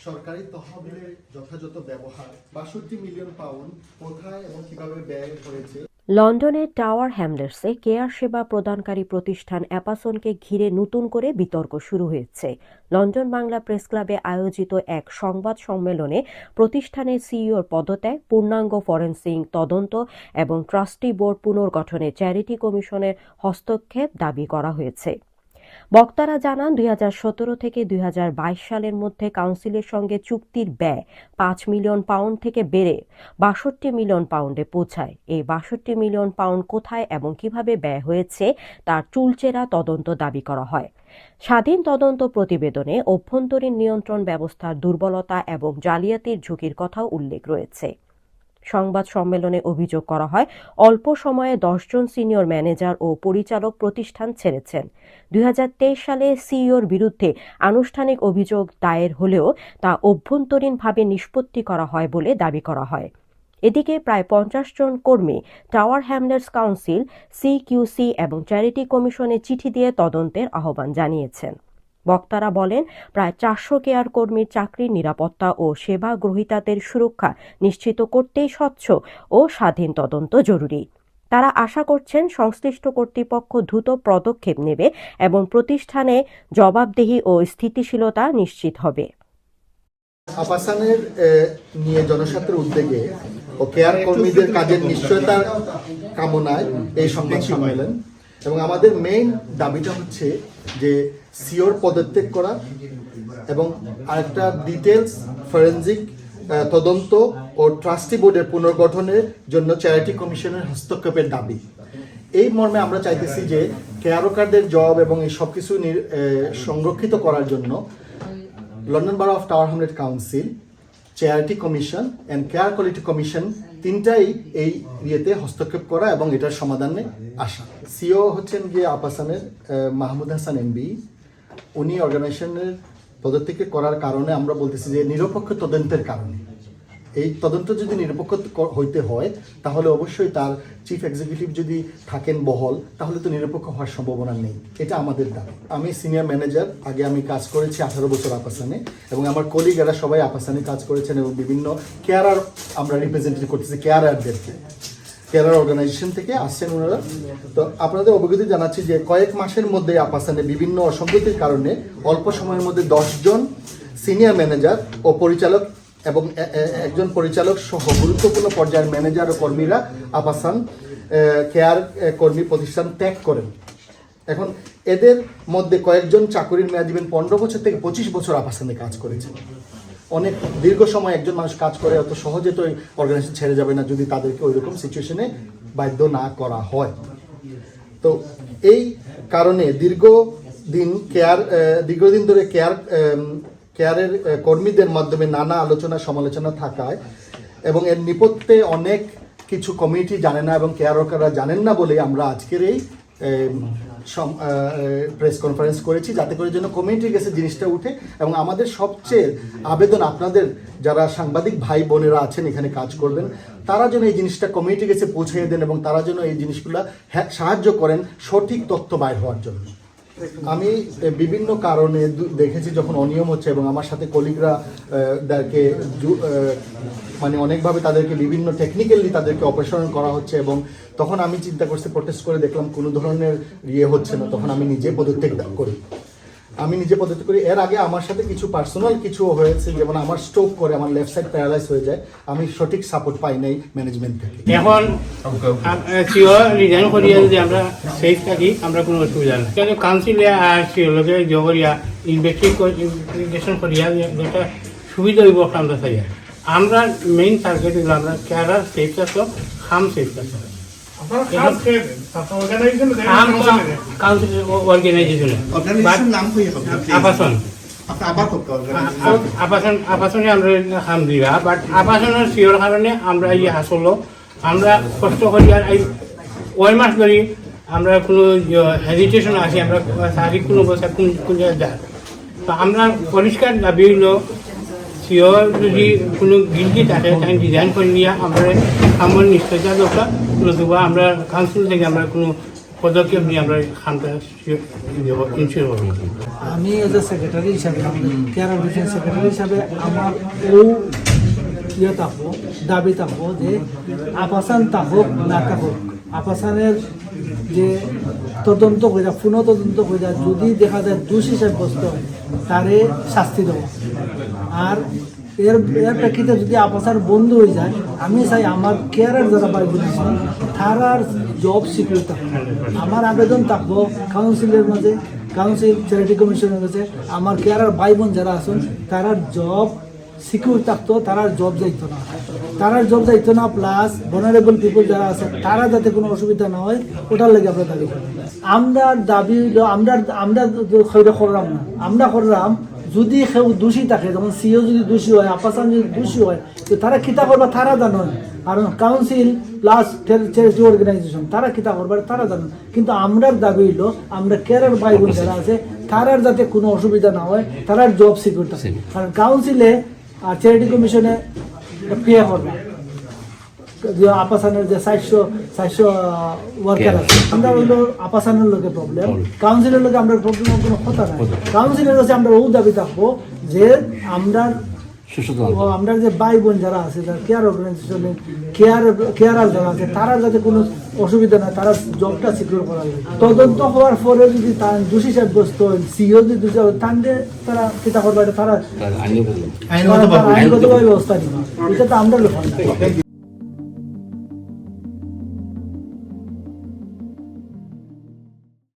সরকারি তহবিলের যথাযথ ব্যবহার ৬২ মিলিয়ন পাউন্ড কোথায় এবং কিভাবে ব্যয় হয়েছে। লন্ডনের টাওয়ার হ্যামলেটসে কেয়ার সেবা প্রদানকারী প্রতিষ্ঠান অ্যাপাসনকে ঘিরে নতুন করে বিতর্ক শুরু হয়েছে। লন্ডন বাংলা প্রেস ক্লাবে আয়োজিত এক সংবাদ সম্মেলনে প্রতিষ্ঠানের সিইওর পদত্যাগ, পূর্ণাঙ্গ ফরেনসিক তদন্ত এবং ট্রাস্টি বোর্ড পুনর্গঠনে চ্যারিটি কমিশনের হস্তক্ষেপ দাবি করা হয়েছে। বক্তারা জানান ২০১৭ থেকে ২০২২ সালের মধ্যে কাউন্সিলের সঙ্গে চুক্তির ব্যয় ৫ মিলিয়ন পাউন্ড থেকে বেড়ে ৬২ মিলিয়ন পাউন্ডে পৌঁছায়। এই ৬২ মিলিয়ন পাউন্ড কোথায় এবং কিভাবে ব্যয় হয়েছে তার চুলচেরা তদন্ত দাবি করা হয়। স্বাধীন তদন্ত প্রতিবেদনে অভ্যন্তরীণ নিয়ন্ত্রণ ব্যবস্থার দুর্বলতা এবং জালিয়াতির ঝুঁকির কথাও উল্লেখ রয়েছে। সংবাদ সম্মেলনে অভিযোগ করা হয়, অল্প সময়ে ১০ জন সিনিয়র ম্যানেজার ও পরিচালক প্রতিষ্ঠান ছেড়েছেন। ২০২৩ সালে সিইওর বিরুদ্ধে আনুষ্ঠানিক অভিযোগ দায়ের হলেও তা অভ্যন্তরীণভাবে নিষ্পত্তি করা হয় বলে দাবি করা হয়। এদিকে প্রায় ৫০ জন কর্মী টাওয়ার হ্যামলেটস কাউন্সিল, সিকিউসি এবং চ্যারিটি কমিশনে চিঠি দিয়ে তদন্তের আহ্বান জানিয়েছেন। বক্তারা বলেন, প্রায় ৪০০ কেয়ার কর্মীর চাকরির নিরাপত্তা ও সেবা গ্রহীতাদের সুরক্ষা নিশ্চিত করতেই স্বচ্ছ ও স্বাধীন তদন্ত জরুরি। তারা আশা করছেন সংশ্লিষ্ট কর্তৃপক্ষ দ্রুত পদক্ষেপ নেবে এবং প্রতিষ্ঠানে জবাবদিহি ও স্থিতিশীলতা নিশ্চিত হবে। আপাসানের নিয়ে জনস্বার্থের উদ্যোগে ও কেয়ার কর্মীদের কাজের নিশ্চয়তার কামনায় এই সংবাদ সম্মেলন, এবং আমাদের মেইন দাবিটা হচ্ছে যে সিওর পদত্যাগ করা এবং আরেকটা ডিটেলস ফরেনজিক তদন্ত ও ট্রাস্টি বোর্ডের পুনর্গঠনের জন্য চ্যারিটি কমিশনের হস্তক্ষেপের দাবি। এই মর্মে আমরা চাইতেছি যে কেয়ারকারদের জব এবং এই সব কিছু সংরক্ষিত করার জন্য লন্ডন বারো of tower Hamlet council, charity commission and care quality commission তিনটাই এই ইয়েতে হস্তক্ষেপ করা এবং এটার সমাধানে আসা। সিও হচ্ছেন গিয়ে আপাসানের মাহমুদ হাসান এমবি। উনি অর্গানাইজেশনের পদত্যাগ করার কারণে আমরা বলতেছি যে নিরপেক্ষ তদন্তের কারণে। এই তদন্ত যদি নিরপেক্ষ হইতে হয় তাহলে অবশ্যই তার চিফ এক্সিকিউটিভ যদি থাকেন বহল, তাহলে তো নিরপেক্ষ হওয়ার সম্ভাবনা নেই। এটা আমাদের দাবি। আমি সিনিয়র ম্যানেজার, আগে আমি কাজ করেছি 18 বছর আপাসানে, এবং আমার কলিগেরা সবাই আপাসানে কাজ করেছেন এবং বিভিন্ন কেয়ারার আমরা রিপ্রেজেন্টেটিভ করতেছি, কেয়ারারদেরকে কেয়ারার অর্গানাইজেশন থেকে আসছেন ওনারা। তো আপনাদের অবগতি জানাচ্ছি যে কয়েক মাসের মধ্যে আপাসানে বিভিন্ন অসঙ্গতির কারণে অল্প সময়ের মধ্যে 10 জন সিনিয়র ম্যানেজার ও পরিচালক এবং একজন পরিচালক সহ গুরুত্বপূর্ণ পর্যায়ের ম্যানেজার ও কর্মীরা আপাসান কেয়ার কর্মী প্রতিষ্ঠান ত্যাগ করেন। এখন এদের মধ্যে কয়েকজন চাকরির মেয়াদ দিবেন 15 বছর থেকে 25 বছর আপাসানে কাজ করেছেন। অনেক দীর্ঘ সময় একজন মানুষ কাজ করে, অত সহজে তো অর্গানাইজেশন ছেড়ে যাবে না যদি তাদেরকে ওই রকম সিচুয়েশনে বাধ্য না করা হয়। তো এই কারণে দীর্ঘদিন ধরে কেয়ারের কর্মীদের মাধ্যমে নানা আলোচনা সমালোচনা থাকায় এবং এর নেপথ্যে অনেক কিছু কমিউনিটি জানে না এবং কেয়ারকাররা জানেন না বলে আমরা আজকের এই প্রেস কনফারেন্স করেছি, যাতে করে যেন কমিউনিটির কাছে জিনিসটা উঠে। এবং আমাদের সবচেয়ে আবেদন, আপনাদের যারা সাংবাদিক ভাই বোনেরা আছেন এখানে কাজ করবেন, তারা যেন এই জিনিসটা কমিউনিটির কাছে পৌঁছে দেন এবং তারা যেন এই জিনিসগুলো সাহায্য করেন সঠিক তথ্য বাইর হওয়ার জন্য। আমি বিভিন্ন কারণে দেখেছি যখন অনিয়ম হচ্ছে এবং আমার সাথে কলিগরা মানে অনেকভাবে তাদেরকে বিভিন্ন টেকনিক্যালি তাদেরকে অপারেশন করা হচ্ছে, এবং তখন আমি চিন্তা করছি, প্রোটেস্ট করে দেখলাম কোনো ধরনের হচ্ছে না, তখন আমি নিজে পদত্যাগ করি। এর আগে আমার সাথে কিছু পার্সোনাল কিছু হয়েছে, যেমন আমার স্ট্রোক করে আমার লেফট সাইড প্যারালাইজ হয়ে যায়, আমি সঠিক সাপোর্ট পাই নাই ম্যানেজমেন্ট থেকে। এখন রিজাইন করিয়া যদি আমরা সেফ থাকি আমরা কোনো অসুবিধা নেই, কিন্তু কাউন্সিলে আর সিওলকে জগরিয়া ইনভেস্টিগেশন করিয়া যেটা সুবিধা হইব আমরা চাই। আমরা মেইন টার্গেট হলো আমরা কেয়ারার সেফ থাকো, খাম সেফ থাকো। আবাসনে আমরা খাম দিবা, বাট আবাসনের সিওর কারণে আমরা এই আসলো আমরা কষ্ট করি আর এই ওই মাস ধরি আমরা কোনো হেজিটেশন আসি, আমরা শারীরিক কোনো অবস্থা কোন জায়গায় যায়। তো আমরা পরিষ্কার দাবি হইলো সিওর যদি কোনো গিল্টি থাকে তাই ডিজাইন করে নিয়ে আমরা আমার নিশ্চয়তা দরকার, নতুবা আমরা কাউন্সিল থেকে আমরা কোনো পদক্ষেপ নিয়ে আমরা খামটা ইনশিওর করবো। আমি এজ এ সেক্রেটারি হিসাবে কেয়ার ডিফেন্স সেক্রেটারি হিসাবে আমার ইয়ে থাকবো, দাবি থাকবো যে আপাসান থাকুক না থাকুক, আপাসানের যে তদন্ত করে পুনঃ তদন্ত করে যদি দেখা যায় দোষী সাব্যস্ত হয় তারে শাস্তি দেবো। আর এর প্রেক্ষিতে যদি আপাসার বন্ধ হয়ে যায়, আমি চাই আমার কেয়ারের যারা বাই বলেছি তারার জব সিকিউর থাকবে। আমার আবেদন থাকবো কাউন্সিলের মাঝে, কাউন্সিল চ্যারিটি কমিশনের কাছে, আমার কেয়ারের ভাই বোন যারা আছেন তারার জব সিকিউর থাকতো, তারার জব যাইতো না, তারার জব যাইতো না, প্লাস ভনারেবল পিপল যারা আছে তারা যাতে কোনো অসুবিধা না হয়, ওটার লাগে আমরা দাবি করি। আমরা দাবি হইলো আমরা করলাম না, আমরা করলাম যদি কেউ দোষী থাকে, যেমন সিও যদি দোষী হয়, আপাসান যদি দোষী হয়, তো তারা কিতা করবা তারা জানেন। কারণ কাউন্সিল প্লাস চ্যারিটি অর্গানাইজেশন তারা কিতা করবার তারা জানেন। কিন্তু আমরার দাবি হইলো আমরা কেয়ারের ভাই বোন যারা আছে তারার যাতে কোনো অসুবিধা না হয়, তারার জব সিকিউর থাকে। কারণ কাউন্সিলে আর চ্যারিটি কমিশনে পে করবে যে আপাসানের যে 400 ওয়ার্কার আছে, আমরা হইলো আপাসানের লোকের প্রবলেম, কাউন্সিলের লোকে আমরা প্রবলেম কোনো কথা নাই। কাউন্সিলের কাছে আমরা ও দাবি থাকবো যে আমরা যে ভাই বোন যারা আছে, যারা কেয়ার অর্গানাইজেশনে কেয়ারার যারা আছে তারা যাতে কোনো অসুবিধা না, তারা জবটা সিকিউর করা যায়। তদন্ত হওয়ার পরে যদি তার দোষী সাব্যস্ত হয়, সিও যদি দোষী হয়, তারা কিতা করবে, তারা আইনগতভাবে ব্যবস্থা নিবে। এটা তো আমরা লোক